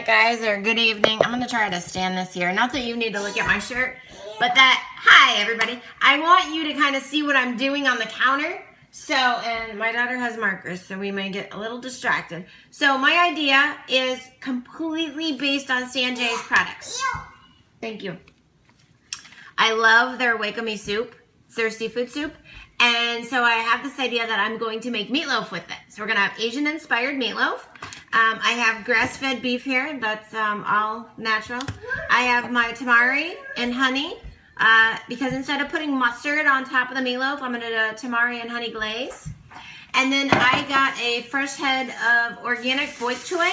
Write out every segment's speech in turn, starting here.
night, guys, or good evening. I'm gonna try to stand this here. Not that you need to look at my shirt, but that, hi everybody. I want you to kind of see what I'm doing on the counter. So, and my daughter has markers, so we may get a little distracted. So my idea is completely based on Sanjay's products. Thank you. I love their Wake-A-Me soup. It's their seafood soup. And so I have this idea that I'm going to make meatloaf with it. So we're gonna have Asian-inspired meatloaf. I have grass-fed beef here. That's all natural. I have my tamari and honey because instead of putting mustard on top of the meatloaf, I'm gonna do a tamari and honey glaze. And then I got a fresh head of organic bok choy,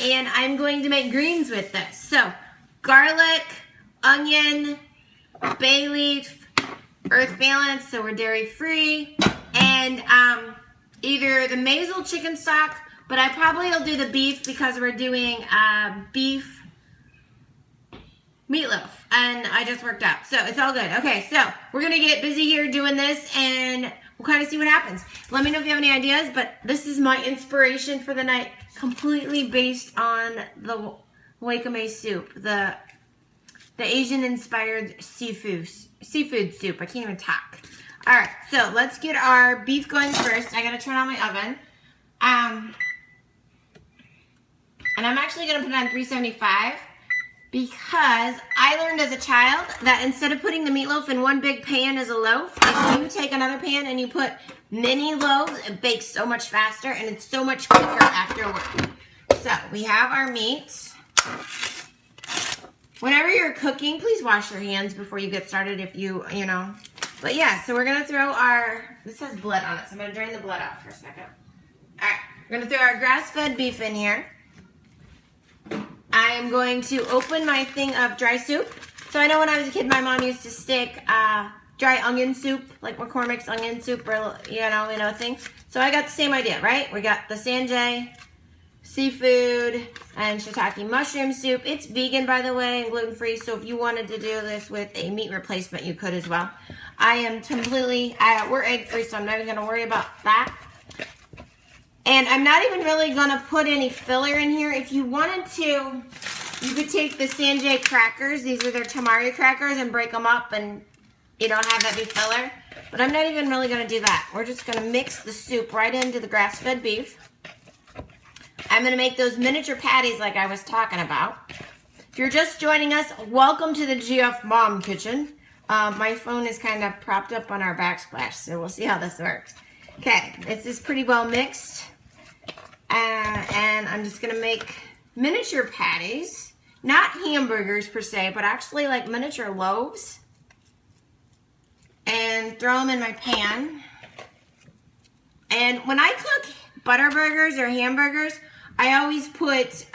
and I'm going to make greens with this. So garlic, onion, bay leaf, earth balance, so we're dairy free, and either the Maisel chicken stock, but I probably will do the beef because we're doing beef meatloaf, and I just worked out, so it's all good. Okay, so we're gonna get busy here doing this, and we'll kind of see what happens. Let me know if you have any ideas, but this is my inspiration for the night, completely based on the Wake-A-Me soup, the Asian-inspired seafood soup. I can't even talk. All right, so let's get our beef going first. I gotta turn on my oven. And I'm actually gonna put it on 375 because I learned as a child that instead of putting the meatloaf in one big pan as a loaf, if you take another pan and you put mini loaves, it bakes so much faster and it's so much quicker afterward. So we have our meat. Whenever you're cooking, please wash your hands before you get started if you know. But yeah, so we're gonna throw our, this has blood on it, so I'm gonna drain the blood out for a second. All right, we're gonna throw our grass-fed beef in here. I'm going to open my thing of dry soup. So I know when I was a kid, my mom used to stick dry onion soup, like McCormick's onion soup, or you know thing. So I got the same idea, right? We got the Sanjay seafood and shiitake mushroom soup. It's vegan, by the way, and gluten-free, so if you wanted to do this with a meat replacement, you could as well. I am completely, we're egg-free, so I'm not even gonna worry about that. And I'm not even really gonna put any filler in here. If you wanted to, you could take the Sanjay crackers, these are their tamari crackers, and break them up and, have that be filler. But I'm not even really gonna do that. We're just gonna mix the soup right into the grass-fed beef. I'm gonna make those miniature patties like I was talking about. If you're just joining us, welcome to the GF Mom Kitchen. My phone is kind of propped up on our backsplash, so we'll see how this works. Okay, this is pretty well mixed. And I'm just gonna make miniature patties, not hamburgers per se, but actually like miniature loaves. And throw them in my pan. And when I cook butter burgers or hamburgers, I always put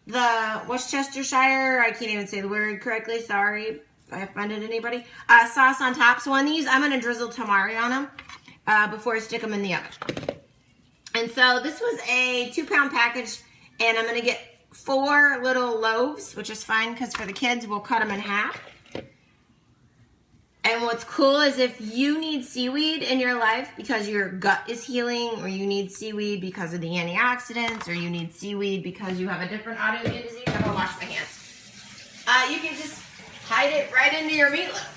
the Worcestershire, I can't even say the word correctly, sorry if I offended anybody, sauce on top. So on these, I'm gonna drizzle tamari on them before I stick them in the oven. And so this was a 2-pound package, and I'm gonna get 4 little loaves, which is fine because for the kids, we'll cut them in half. And what's cool is if you need seaweed in your life because your gut is healing, or you need seaweed because of the antioxidants, or you need seaweed because you have a different autoimmune disease, I'm gonna wash my hands. You can just hide it right into your meatloaf.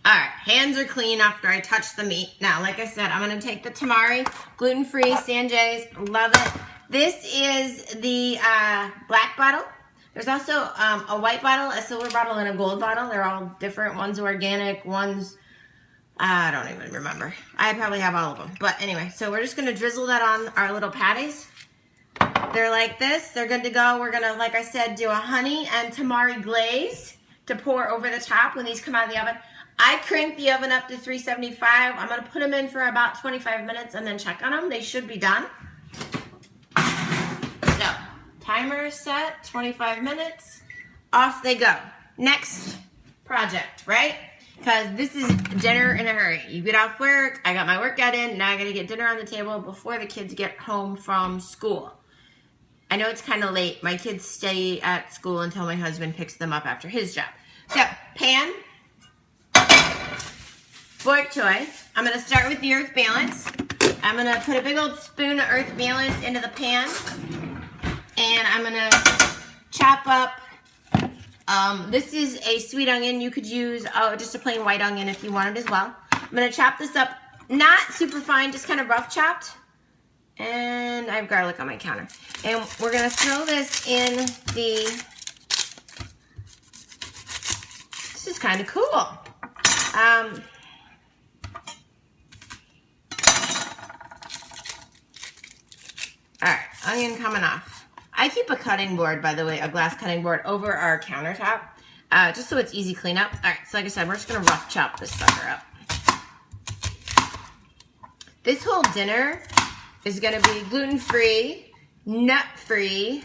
All right, hands are clean after I touch the meat. Now, like I said, I'm gonna take the tamari, gluten-free, Sanjay's, love it. This is the black bottle. There's also a white bottle, a silver bottle, and a gold bottle. They're all different. One's organic, one's, I don't even remember. I probably have all of them. But anyway, so we're just gonna drizzle that on our little patties. They're like this, they're good to go. We're gonna, like I said, do a honey and tamari glaze to pour over the top when these come out of the oven. I crank the oven up to 375. I'm gonna put them in for about 25 minutes and then check on them. They should be done. So, timer is set, 25 minutes. Off they go. Next project, right? Because this is dinner in a hurry. You get off work, I got my workout in, now I gotta get dinner on the table before the kids get home from school. I know it's kind of late. My kids stay at school until my husband picks them up after his job. So, pan, bok choy. I'm gonna start with the earth balance. I'm gonna put a big old spoon of earth valence into the pan, and I'm gonna chop up. This is a sweet onion. You could use just a plain white onion if you wanted as well. I'm gonna chop this up, not super fine, just kind of rough chopped. And I have garlic on my counter. And we're gonna throw this in the, this is kind of cool. All right, onion coming off. I keep a cutting board, by the way, a glass cutting board over our countertop, just so it's easy cleanup. All right, so like I said, we're just gonna rough chop this sucker up. This whole dinner is gonna be gluten-free, nut-free,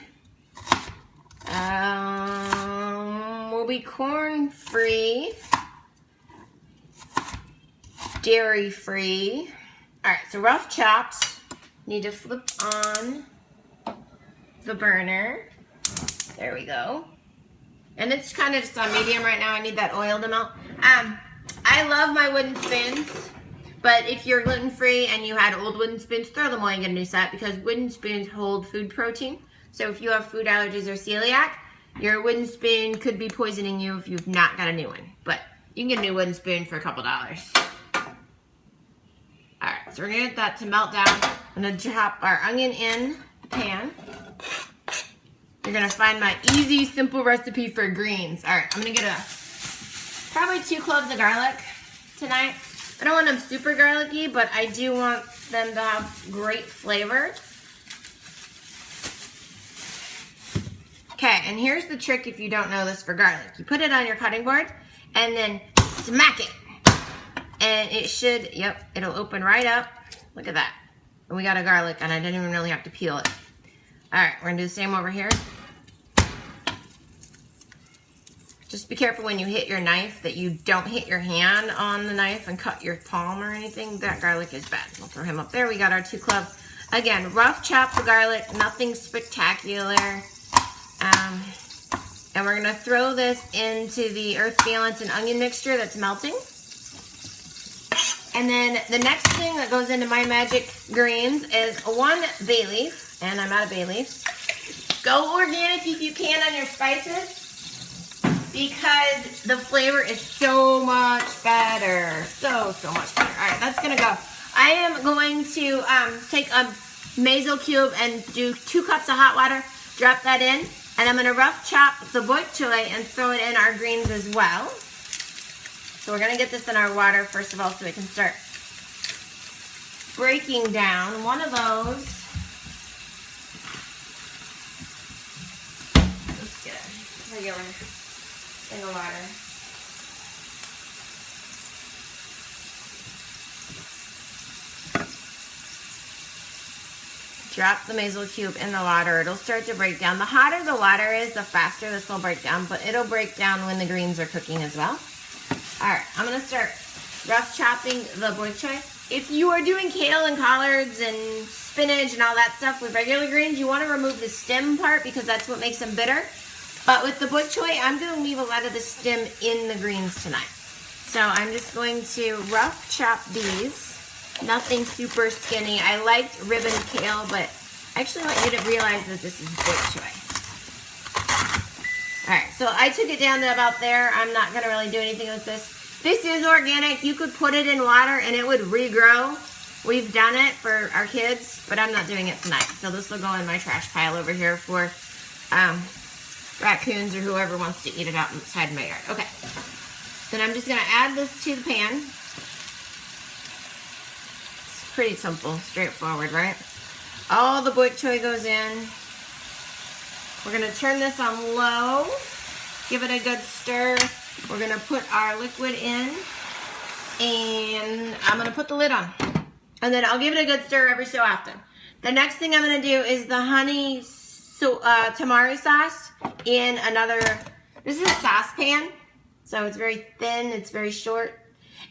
will be corn-free, dairy-free. All right, so rough chopped. Need to flip on the burner. There we go. And it's kind of just on medium right now. I need that oil to melt. I love my wooden spoons, but if you're gluten-free and you had old wooden spoons, throw them away and get a new set, because wooden spoons hold food protein. So if you have food allergies or celiac, your wooden spoon could be poisoning you if you've not got a new one. But you can get a new wooden spoon for a couple dollars. All right, so we're gonna get that to melt down. I'm gonna drop our onion in the pan. You're gonna find my easy, simple recipe for greens. All right, I'm gonna get probably 2 cloves of garlic tonight. I don't want them super garlicky, but I do want them to have great flavor. Okay, and here's the trick if you don't know this for garlic. You put it on your cutting board and then smack it. And it should, yep, it'll open right up. Look at that. And we got a garlic, and I didn't even really have to peel it. All right, we're gonna do the same over here. Just be careful when you hit your knife that you don't hit your hand on the knife and cut your palm or anything. That garlic is bad. We'll throw him up there. We got our 2 cloves. Again, rough chop the garlic, nothing spectacular. And we're gonna throw this into the earth valence and onion mixture that's melting. And then the next thing that goes into my magic greens is 1 bay leaf, and I'm out of bay leaves. Go organic if you can on your spices, because the flavor is so much better. So much better. All right, that's gonna go. I am going to take a mazel cube and do 2 cups of hot water, drop that in, and I'm gonna rough chop the bok choy and throw it in our greens as well. So we're gonna get this in our water first of all so it can start breaking down. One of those. Let's get a regular thing of water. Drop the mazel cube in the water. It'll start to break down. The hotter the water is, the faster this will break down, but it'll break down when the greens are cooking as well. All right, I'm gonna start rough chopping the bok choy. If you are doing kale and collards and spinach and all that stuff with regular greens, you wanna remove the stem part because that's what makes them bitter. But with the bok choy, I'm gonna leave a lot of the stem in the greens tonight. So I'm just going to rough chop these. Nothing super skinny. I liked ribbon kale, but I actually want you to realize that this is bok choy. All right, so I took it down to about there. I'm not gonna really do anything with this. This is organic. You could put it in water and it would regrow. We've done it for our kids, but I'm not doing it tonight. So this will go in my trash pile over here for raccoons or whoever wants to eat it outside my yard. Okay, then I'm just gonna add this to the pan. It's pretty simple, straightforward, right? All the bok choy goes in. We're gonna turn this on low, give it a good stir. We're gonna put our liquid in, and I'm gonna put the lid on. And then I'll give it a good stir every so often. The next thing I'm gonna do is the honey tamari sauce in another, this is a saucepan, so it's very thin, it's very short.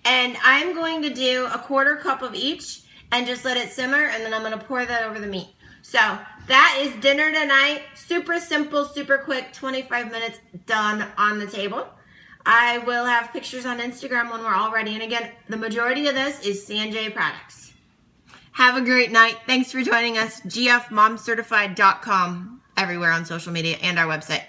And I'm going to do a 1/4 cup of each and just let it simmer, and then I'm gonna pour that over the meat. So that is dinner tonight. Super simple, super quick, 25 minutes done on the table. I will have pictures on Instagram when we're all ready. And again, the majority of this is Sanjay products. Have a great night. Thanks for joining us. gfmomcertified.com everywhere on social media and our website.